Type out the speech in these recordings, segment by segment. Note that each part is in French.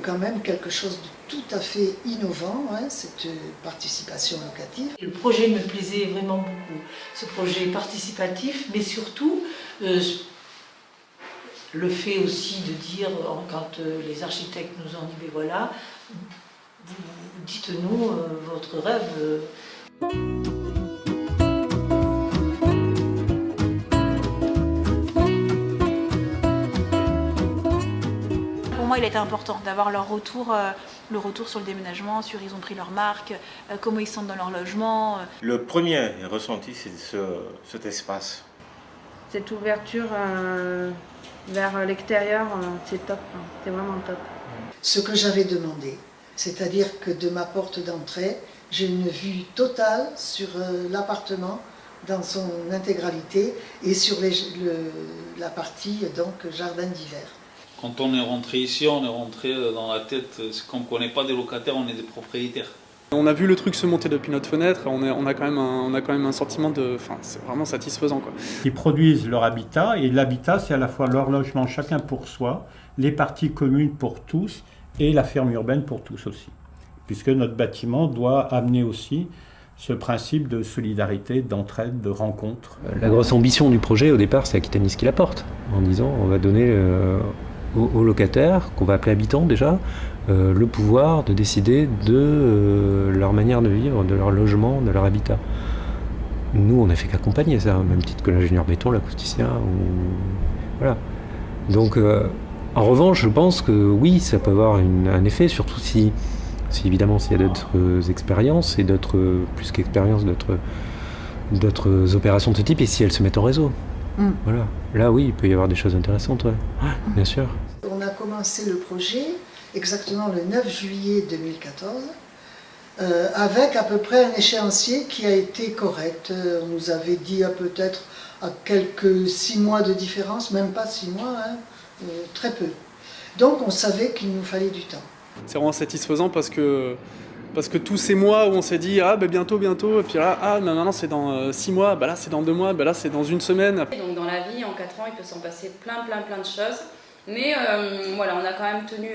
quand même quelque chose de tout à fait innovant, hein, cette participation locative. Le projet me plaisait vraiment beaucoup, ce projet participatif, mais surtout le fait aussi de dire, quand les architectes nous ont dit, mais voilà, dites-nous votre rêve. Pour moi, il était important d'avoir leur retour, le retour sur le déménagement, sur ils ont pris leur marque, comment ils se sentent dans leur logement. Le premier ressenti, c'est cet espace. Cette ouverture vers l'extérieur, c'est top, c'est vraiment top. Ce que j'avais demandé, c'est-à-dire que de ma porte d'entrée, j'ai une vue totale sur l'appartement dans son intégralité et sur la partie donc jardin d'hiver. Quand on est rentré ici, on est rentré dans la tête, c'est qu'on ne connaît pas des locataires, on est des propriétaires. On a vu le truc se monter depuis notre fenêtre, on a quand même un sentiment de... Enfin, c'est vraiment satisfaisant, quoi. Ils produisent leur habitat, et l'habitat, c'est à la fois leur logement chacun pour soi, les parties communes pour tous, et la ferme urbaine pour tous aussi. Puisque notre bâtiment doit amener aussi ce principe de solidarité, d'entraide, de rencontre. La grosse ambition du projet, au départ, c'est Aquitanis qui la porte, en disant on va donner aux locataires, qu'on va appeler habitants déjà, le pouvoir de décider de leur manière de vivre, de leur logement, de leur habitat. Nous, on n'a fait qu'accompagner ça, au même titre que l'ingénieur béton, l'acousticien, voilà. Donc, en revanche, je pense que oui, ça peut avoir un effet, surtout si évidemment s'il y a d'autres expériences et plus qu'expériences, d'autres opérations de ce type, et si elles se mettent en réseau. Voilà. Là, oui, il peut y avoir des choses intéressantes, ouais. Bien sûr. On a commencé le projet exactement le 9 juillet 2014, avec à peu près un échéancier qui a été correct. On nous avait dit peut-être à quelques 6 mois de différence, même pas 6 mois, hein, très peu. Donc on savait qu'il nous fallait du temps. C'est vraiment satisfaisant parce que tous ces mois où on s'est dit bientôt, et puis là, maintenant c'est dans 6 mois, là c'est dans 2 mois, là c'est dans 1 semaine. Donc dans la vie, en 4 ans, il peut s'en passer plein de choses. Mais voilà, on a quand même tenu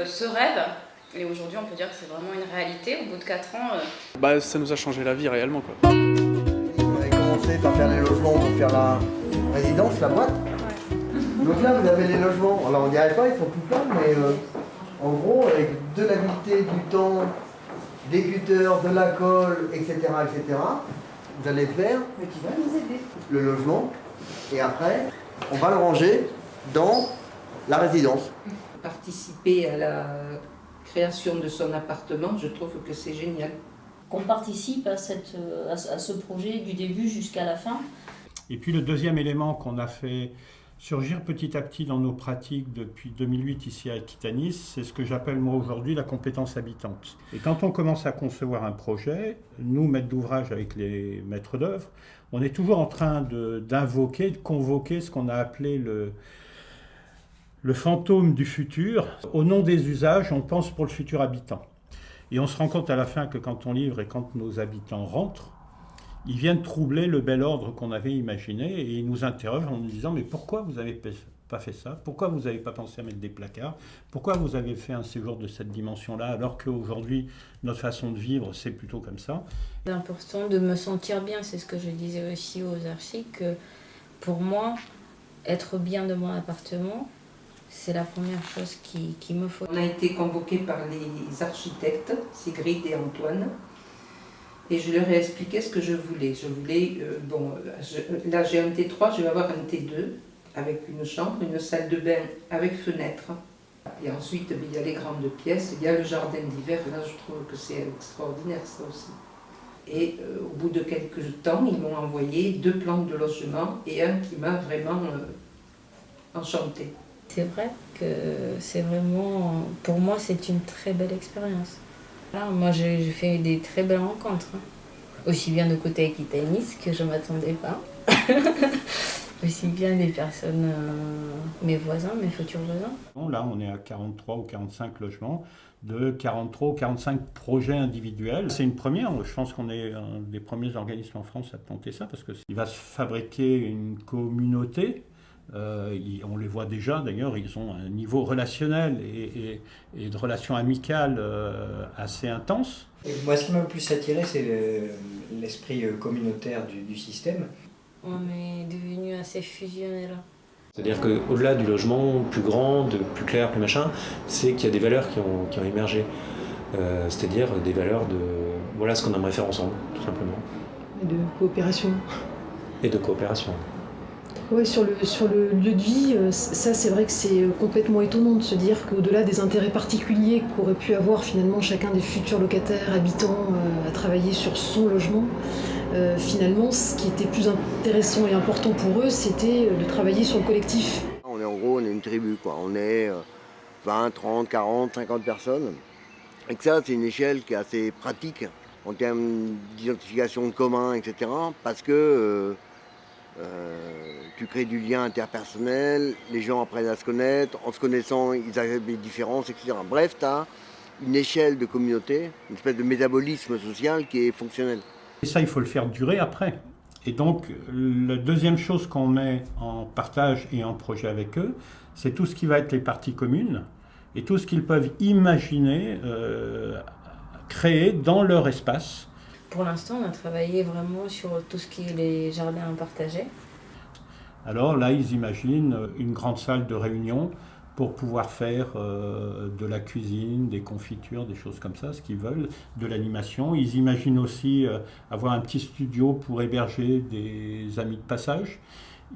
ce rêve. Et aujourd'hui, on peut dire que c'est vraiment une réalité. Au bout de 4 ans... Ça nous a changé la vie réellement, quoi. On avait commencé par faire les logements pour faire la résidence, la boîte. Donc là, vous avez les logements. Alors on dirait pas, ils sont tout pleins, mais en gros, avec de l'habileté, du temps, des cutters, de la colle, etc., vous allez faire le logement. Et après, on va le ranger dans la résidence. Participer à la création de son appartement, je trouve que c'est génial. Qu'on participe à ce projet du début jusqu'à la fin. Et puis le deuxième élément qu'on a fait surgir petit à petit dans nos pratiques depuis 2008 ici à Aquitanis, c'est ce que j'appelle moi aujourd'hui la compétence habitante. Et quand on commence à concevoir un projet, nous, maîtres d'ouvrage avec les maîtres d'œuvre, on est toujours en train d'invoquer, de convoquer ce qu'on a appelé le fantôme du futur. Au nom des usages, on pense pour le futur habitant. Et on se rend compte à la fin que quand on livre et quand nos habitants rentrent, ils viennent troubler le bel ordre qu'on avait imaginé et ils nous interrogent en nous disant « Mais pourquoi vous n'avez pas fait ça? Pourquoi vous n'avez pas pensé à mettre des placards? Pourquoi vous avez fait un séjour de cette dimension-là alors qu'aujourd'hui, notre façon de vivre, c'est plutôt comme ça ?» C'est important de me sentir bien, c'est ce que je disais aussi aux archis, que pour moi, être bien de mon appartement, c'est la première chose qu'il me faut. On a été convoqués par les architectes, Sigrid et Antoine, et je leur ai expliqué ce que je voulais. Je voulais, là j'ai un T3, je vais avoir un T2, avec une chambre, une salle de bain avec fenêtre. Et ensuite, il y a les grandes pièces, il y a le jardin d'hiver, là je trouve que c'est extraordinaire ça aussi. Et au bout de quelques temps, ils m'ont envoyé 2 plans de logement et un qui m'a vraiment enchantée. C'est vrai que c'est vraiment, pour moi, c'est une très belle expérience. Là, moi, j'ai fait des très belles rencontres, hein. Aussi bien de côté Aquitanis que je ne m'attendais pas. Aussi bien des personnes, mes voisins, mes futurs voisins. Là, on est à 43 ou 45 logements, de 43 ou 45 projets individuels. C'est une première, je pense qu'on est un des premiers organismes en France à tenter ça, parce qu'il va se fabriquer une communauté On les voit déjà, d'ailleurs, ils ont un niveau relationnel et de relation amicale assez intense. Et moi, ce qui m'a le plus attiré, c'est l'esprit communautaire du système. On est devenu assez fusionnel. C'est-à-dire qu'au-delà du logement plus grand, plus clair, plus machin, c'est qu'il y a des valeurs qui ont émergé. C'est-à-dire des valeurs de... Voilà ce qu'on aimerait faire ensemble, tout simplement. Et de coopération. Et de coopération. Oui, sur le lieu de vie, ça c'est vrai que c'est complètement étonnant de se dire qu'au-delà des intérêts particuliers qu'aurait pu avoir finalement chacun des futurs locataires, habitants, à travailler sur son logement, finalement ce qui était plus intéressant et important pour eux, c'était de travailler sur le collectif. On est une tribu, quoi. On est 20, 30, 40, 50 personnes. Et que ça, c'est une échelle qui est assez pratique en termes d'identification de commun, etc. Parce que tu crées du lien interpersonnel, les gens apprennent à se connaître, en se connaissant, ils arrivent des différences, etc. Bref, tu as une échelle de communauté, une espèce de métabolisme social qui est fonctionnel. Et ça, il faut le faire durer après. Et donc, la deuxième chose qu'on met en partage et en projet avec eux, c'est tout ce qui va être les parties communes et tout ce qu'ils peuvent imaginer créer dans leur espace. Pour l'instant, on a travaillé vraiment sur tout ce qui est les jardins partagés. Alors là, ils imaginent une grande salle de réunion pour pouvoir faire de la cuisine, des confitures, des choses comme ça, ce qu'ils veulent, de l'animation. Ils imaginent aussi avoir un petit studio pour héberger des amis de passage.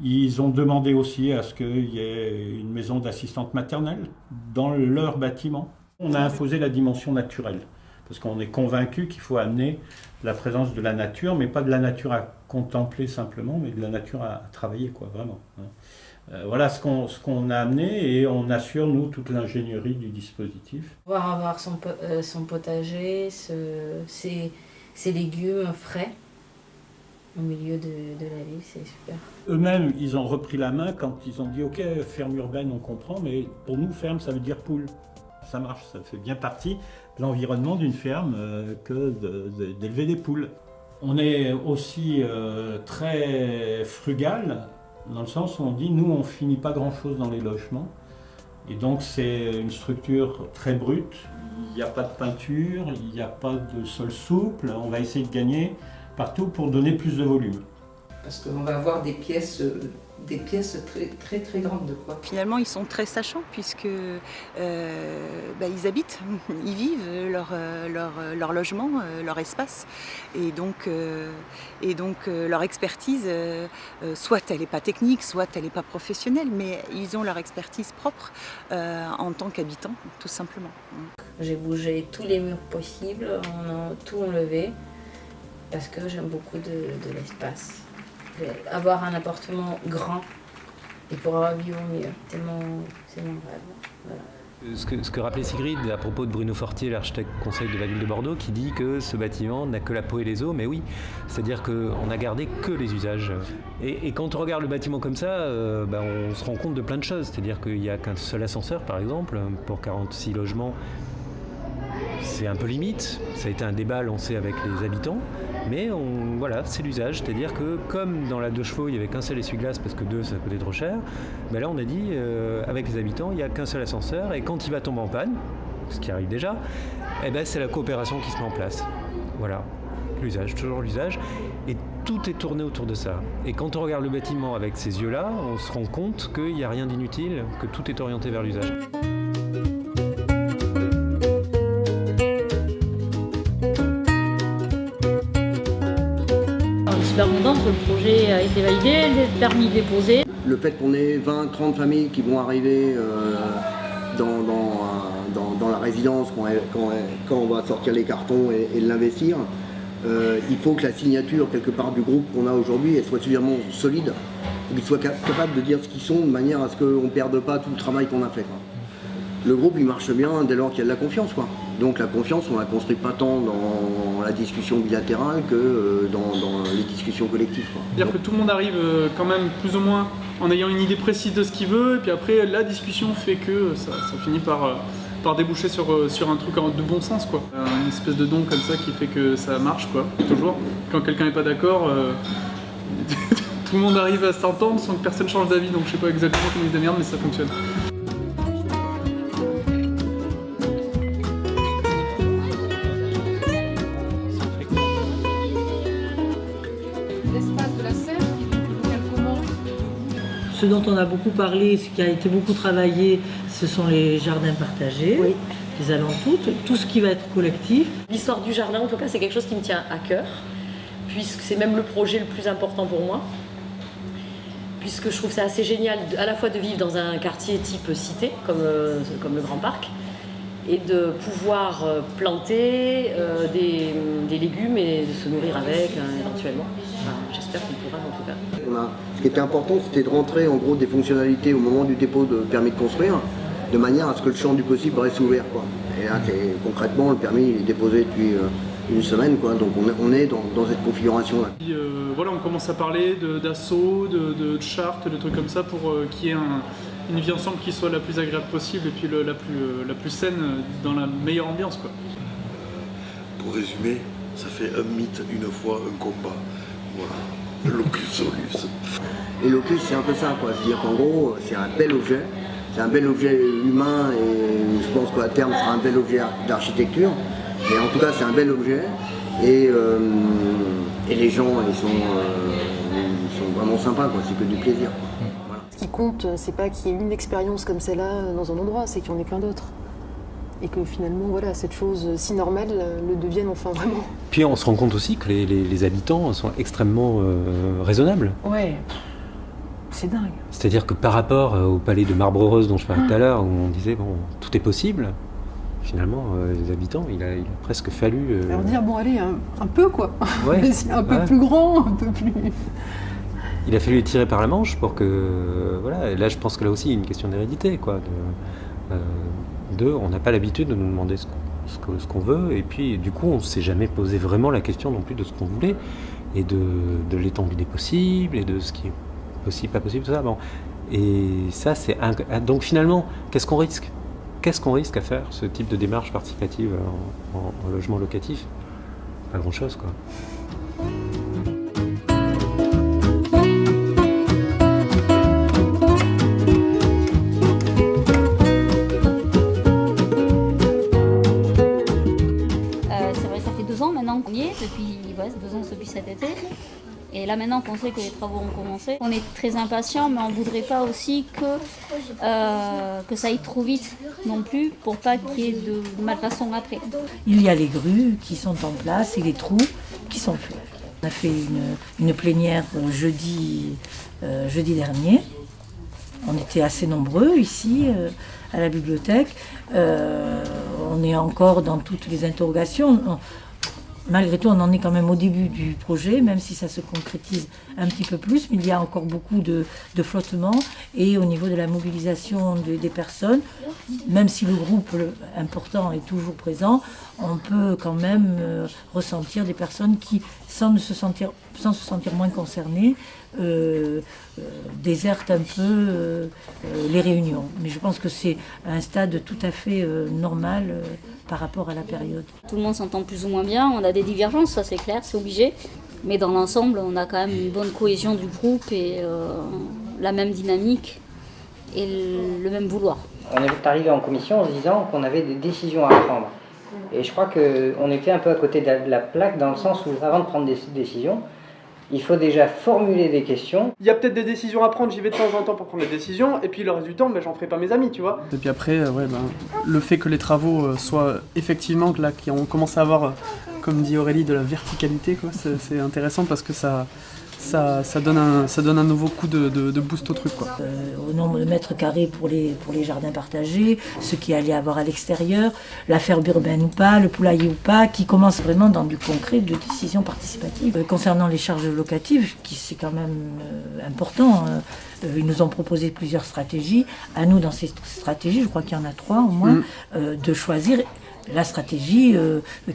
Ils ont demandé aussi à ce qu'il y ait une maison d'assistante maternelle dans leur bâtiment. On a imposé la dimension naturelle, parce qu'on est convaincu qu'il faut amener la présence de la nature, mais pas de la nature à contempler simplement, mais de la nature à travailler, quoi, vraiment. Voilà ce qu'on a amené, et on assure, nous, toute l'ingénierie du dispositif. Pouvoir avoir son potager, ses légumes frais au milieu de la ville, c'est super. Eux-mêmes, ils ont repris la main quand ils ont dit « Ok, ferme urbaine, on comprend, mais pour nous, ferme, ça veut dire poule ». Ça marche, ça fait bien partie de l'environnement d'une ferme que d'élever des poules. On est aussi très frugal, dans le sens où on dit « Nous, on ne finit pas grand-chose dans les logements ». Et donc, c'est une structure très brute. Il n'y a pas de peinture, il n'y a pas de sol souple. On va essayer de gagner partout pour donner plus de volume. Parce qu'on va avoir des pièces très très très grandes, quoi. Finalement, ils sont très sachants puisque ils habitent, ils vivent leur logement, leur espace, et donc leur expertise, soit elle n'est pas technique, soit elle n'est pas professionnelle, mais ils ont leur expertise propre en tant qu'habitants, tout simplement. J'ai bougé tous les murs possibles, on a tout enlevé parce que j'aime beaucoup de l'espace. Avoir un appartement grand et pouvoir vivre mieux, c'est mon rêve. Voilà. Ce que rappelait Sigrid à propos de Bruno Fortier, l'architecte conseil de la ville de Bordeaux, qui dit que ce bâtiment n'a que la peau et les os, mais oui, c'est-à-dire qu'on n'a gardé que les usages. Et quand on regarde le bâtiment comme ça, on se rend compte de plein de choses, c'est-à-dire qu'il n'y a qu'un seul ascenseur, par exemple, pour 46 logements. C'est un peu limite, ça a été un débat lancé avec les habitants, mais voilà, c'est l'usage, c'est-à-dire que comme dans la 2 chevaux, il n'y avait qu'un seul essuie-glace parce que 2 ça coûtait trop cher, là on a dit, avec les habitants, il n'y a qu'un seul ascenseur, et quand il va tomber en panne, ce qui arrive déjà, c'est la coopération qui se met en place. Voilà, l'usage, toujours l'usage, et tout est tourné autour de ça. Et quand on regarde le bâtiment avec ces yeux-là, on se rend compte qu'il n'y a rien d'inutile, que tout est orienté vers l'usage. Super contente, le projet a été validé, le permis déposé. Le fait qu'on ait 20-30 familles qui vont arriver dans la résidence quand on va sortir les cartons et l'investir, il faut que la signature quelque part du groupe qu'on a aujourd'hui elle soit suffisamment solide, qu'ils soient capables de dire ce qu'ils sont de manière à ce qu'on ne perde pas tout le travail qu'on a fait, quoi. Le groupe il marche bien dès lors qu'il y a de la confiance, quoi. Donc la confiance on la construit pas tant dans la discussion bilatérale que dans les discussions collectives, quoi. C'est-à-dire que tout le monde arrive quand même plus ou moins en ayant une idée précise de ce qu'il veut, et puis après la discussion fait que ça finit par déboucher sur un truc de bon sens, quoi. Une espèce de don comme ça qui fait que ça marche, quoi, toujours. Quand quelqu'un n'est pas d'accord, tout le monde arrive à s'entendre sans que personne change d'avis, donc je sais pas exactement comment ils se démerdent, mais ça fonctionne. L'espace de la serre, comment? Ce dont on a beaucoup parlé, ce qui a été beaucoup travaillé, ce sont les jardins partagés, les alentours, tout ce qui va être collectif. L'histoire du jardin, en tout cas, c'est quelque chose qui me tient à cœur, puisque c'est même le projet le plus important pour moi, puisque je trouve ça assez génial à la fois de vivre dans un quartier type cité, comme le Grand Parc, et de pouvoir planter des légumes et de se nourrir avec, éventuellement. Enfin, j'espère qu'on pourra, en tout cas. Ce qui était important, c'était de rentrer en gros des fonctionnalités au moment du dépôt de permis de construire, de manière à ce que le champ du possible reste ouvert, quoi. Et là, concrètement, le permis il est déposé depuis une semaine, quoi. Donc on est dans cette configuration-là. Voilà, on commence à parler d'assaut, de chartes, de trucs comme ça pour qu'il y ait une vie ensemble qui soit la plus agréable possible et puis la plus saine dans la meilleure ambiance, quoi. Pour résumer, ça fait un mythe, une fois, un combat. Voilà, locus solus. Et locus, c'est un peu ça, quoi. C'est-à-dire qu'en gros, c'est un bel objet. C'est un bel objet humain et je pense qu'à terme, ce sera un bel objet d'architecture. Mais en tout cas, c'est un bel objet. Et les gens, ils sont vraiment sympas, quoi. C'est que du plaisir, quoi. Voilà. Ce qui compte, c'est pas qu'il y ait une expérience comme celle-là dans un endroit, c'est qu'il y en ait plein d'autres. Et que finalement, voilà, cette chose si normale le devienne enfin vraiment. Puis on se rend compte aussi que les habitants sont extrêmement raisonnables. Ouais, c'est dingue. C'est-à-dire que par rapport au palais de Marbre Rose dont je parlais tout à l'heure, où on disait bon, tout est possible, finalement, les habitants, il a presque fallu... Alors dire, bon allez, un peu quoi, ouais, un peu plus grand, un peu plus... Il a fallu les tirer par la manche pour que... Voilà, et là je pense que là aussi il y a une question d'hérédité, quoi. On n'a pas l'habitude de nous demander ce qu'on veut, et puis du coup on ne s'est jamais posé vraiment la question non plus de ce qu'on voulait, et de l'étendue des possibles, et de ce qui est possible, pas possible, tout ça. Bon. Et ça c'est... Donc finalement, qu'est-ce qu'on risque ? Qu'est-ce qu'on risque à faire, ce type de démarche participative en logement locatif ? Pas grand-chose, quoi. C'est vrai, ça fait 2 ans maintenant qu'on y est, depuis 2 ans depuis cet été. Et là maintenant qu'on sait que les travaux ont commencé, on est très impatients, mais on ne voudrait pas aussi que ça aille trop vite non plus, pour pas qu'il y ait de malfaçons après. Il y a les grues qui sont en place et les trous qui sont faits. On a fait une plénière jeudi dernier. On était assez nombreux ici à la bibliothèque. On est encore dans toutes les interrogations. Malgré tout, on en est quand même au début du projet, même si ça se concrétise un petit peu plus, mais il y a encore beaucoup de flottement. Et au niveau de la mobilisation des personnes, même si le groupe important est toujours présent, on peut quand même ressentir des personnes qui, sans se sentir moins concernées, désertent un peu les réunions. Mais je pense que c'est un stade tout à fait normal par rapport à la période. Tout le monde s'entend plus ou moins bien, on a des divergences, ça c'est clair, c'est obligé. Mais dans l'ensemble, on a quand même une bonne cohésion du groupe et la même dynamique et le même vouloir. On est arrivé en commission en se disant qu'on avait des décisions à prendre. Et je crois qu'on était un peu à côté de la plaque dans le sens où avant de prendre des décisions, il faut déjà formuler des questions. Il y a peut-être des décisions à prendre, j'y vais de temps en temps pour prendre les décisions, et puis le reste du temps, j'en ferai pas mes amis, tu vois. Et puis après, le fait que les travaux soient effectivement, qu'on commence à avoir, comme dit Aurélie, de la verticalité, quoi, c'est intéressant parce que ça donne un nouveau coup de boost au truc, quoi. Au nombre de mètres carrés pour les jardins partagés, ce qu'il allait avoir à l'extérieur, la ferme urbaine ou pas, le poulailler ou pas, qui commence vraiment dans du concret de décision participative. Concernant les charges locatives, qui c'est quand même important, ils nous ont proposé plusieurs stratégies. À nous, dans ces stratégies, je crois qu'il y en a 3 au moins, de choisir la stratégie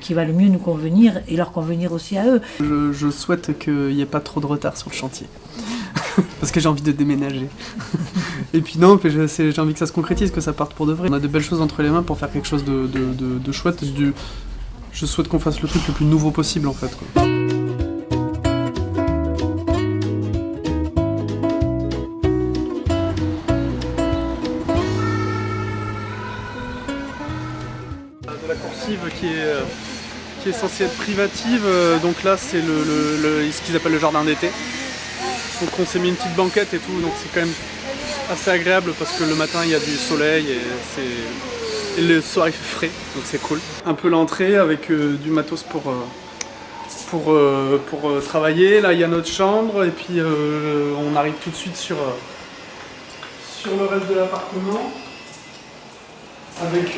qui va le mieux nous convenir et leur convenir aussi à eux. Je souhaite qu'il n'y ait pas trop de retard sur le chantier, parce que j'ai envie de déménager. Et puis non, j'ai envie que ça se concrétise, que ça parte pour de vrai. On a de belles choses entre les mains pour faire quelque chose de chouette. Je souhaite qu'on fasse le truc le plus nouveau possible en fait, quoi. coursive qui est censée être privative. Donc là, c'est ce qu'ils appellent le jardin d'été. Donc on s'est mis une petite banquette et tout, donc c'est quand même assez agréable parce que le matin il y a du soleil et le soir il fait frais, donc c'est cool. Un peu l'entrée avec du matos pour travailler. Là il y a notre chambre et puis on arrive tout de suite sur le reste de l'appartement avec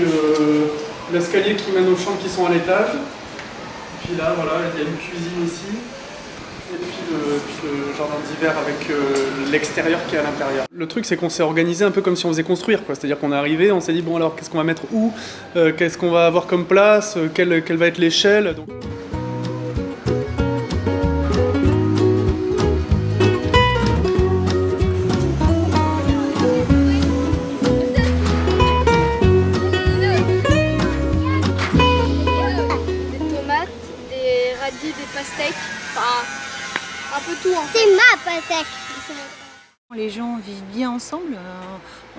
l'escalier qui mène aux chambres qui sont à l'étage. Et puis là voilà, il y a une cuisine ici. Et puis le jardin d'hiver avec l'extérieur qui est à l'intérieur. Le truc c'est qu'on s'est organisé un peu comme si on faisait construire, quoi. C'est-à-dire qu'on est arrivé, on s'est dit bon alors qu'est-ce qu'on va mettre où, qu'est-ce qu'on va avoir comme place, quelle va être l'échelle. Donc... Des tomates, des radis, des pastèques, enfin... un peu tout. C'est ma pastèque. Les gens vivent bien ensemble,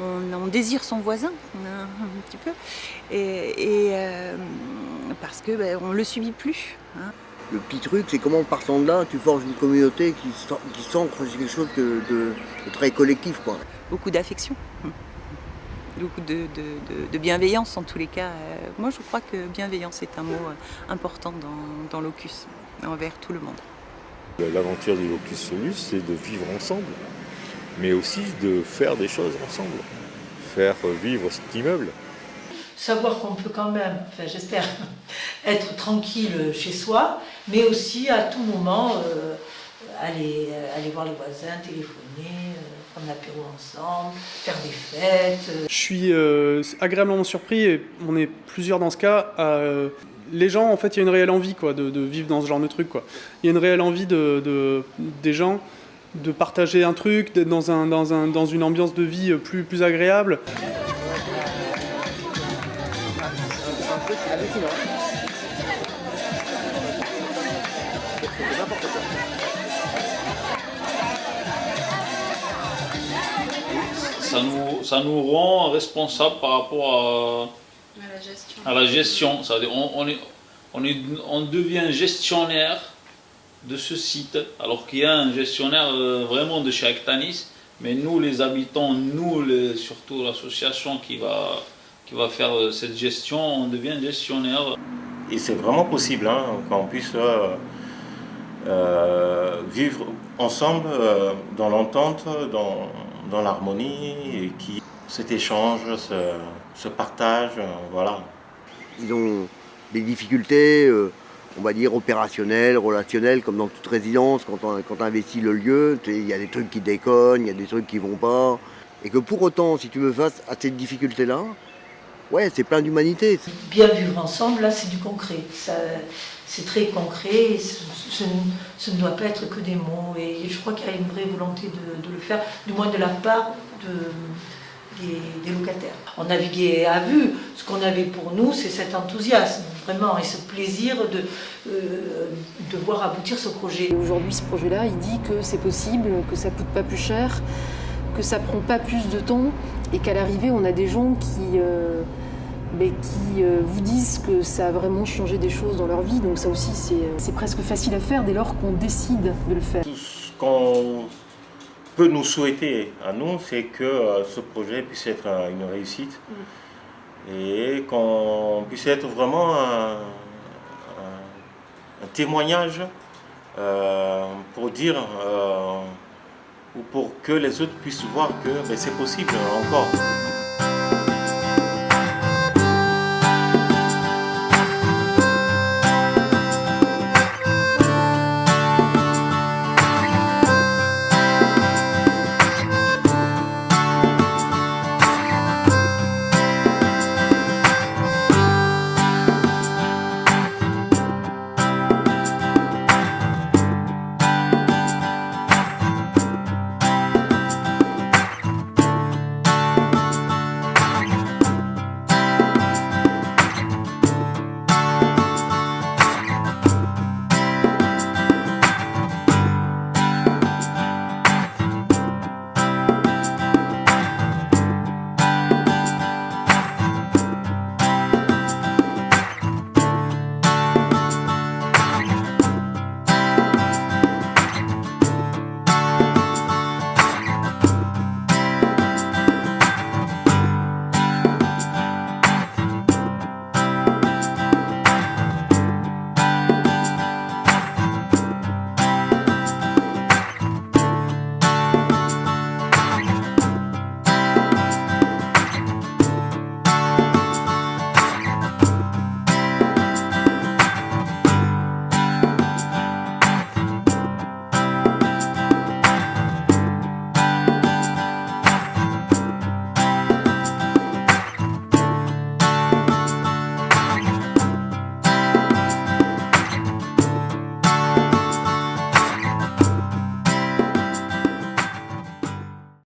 on désire son voisin un petit peu, parce que on ne le subit plus. Hein. Le petit truc, c'est comment partant de là, tu forges une communauté qui s'ancre sur quelque chose de très collectif, quoi. Beaucoup d'affection, beaucoup de bienveillance en tous les cas. Moi je crois que bienveillance est un mot important dans Locus, envers tout le monde. L'aventure du Locus Solus, c'est de vivre ensemble, mais aussi de faire des choses ensemble, faire vivre cet immeuble. Savoir qu'on peut quand même, enfin j'espère, être tranquille chez soi, mais aussi à tout moment aller voir les voisins, téléphoner, prendre l'apéro ensemble, faire des fêtes. Je suis agréablement surpris, et on est plusieurs dans ce cas, les gens, en fait, il y a une réelle envie quoi, de vivre dans ce genre de truc, quoi. Il y a une réelle envie des gens de partager un truc, d'être dans une ambiance de vie plus agréable. Ça nous rend responsables par rapport à la gestion. Ça veut dire on devient gestionnaire de ce site, alors qu'il y a un gestionnaire vraiment de chez Actanis, mais nous les habitants, surtout l'association qui va faire cette gestion, on devient gestionnaire. Et c'est vraiment possible qu'on puisse vivre ensemble dans l'entente, dans l'harmonie, et cet échange, ce partage, voilà. Ils ont des difficultés, on va dire, opérationnelles, relationnelles, comme dans toute résidence, quand on investit le lieu, il y a des trucs qui déconnent, il y a des trucs qui vont pas. Et que pour autant, si tu veux, face à cette difficulté-là, ouais, c'est plein d'humanité. Bien vivre ensemble, là, c'est du concret. C'est très concret, ce ne doit pas être que des mots. Et je crois qu'il y a une vraie volonté de le faire, du moins de la part des locataires. On naviguait à vue. Ce qu'on avait pour nous, c'est cet enthousiasme, vraiment, et ce plaisir de voir aboutir ce projet. Et aujourd'hui, ce projet-là, il dit que c'est possible, que ça coûte pas plus cher, que ça prend pas plus de temps, et qu'à l'arrivée, on a des gens qui vous disent que ça a vraiment changé des choses dans leur vie. Donc ça aussi, c'est presque facile à faire dès lors qu'on décide de le faire. Tout ce qu'on peut nous souhaiter à nous, c'est que ce projet puisse être une réussite et qu'on puisse être vraiment un témoignage pour dire ou pour que les autres puissent voir que c'est possible encore.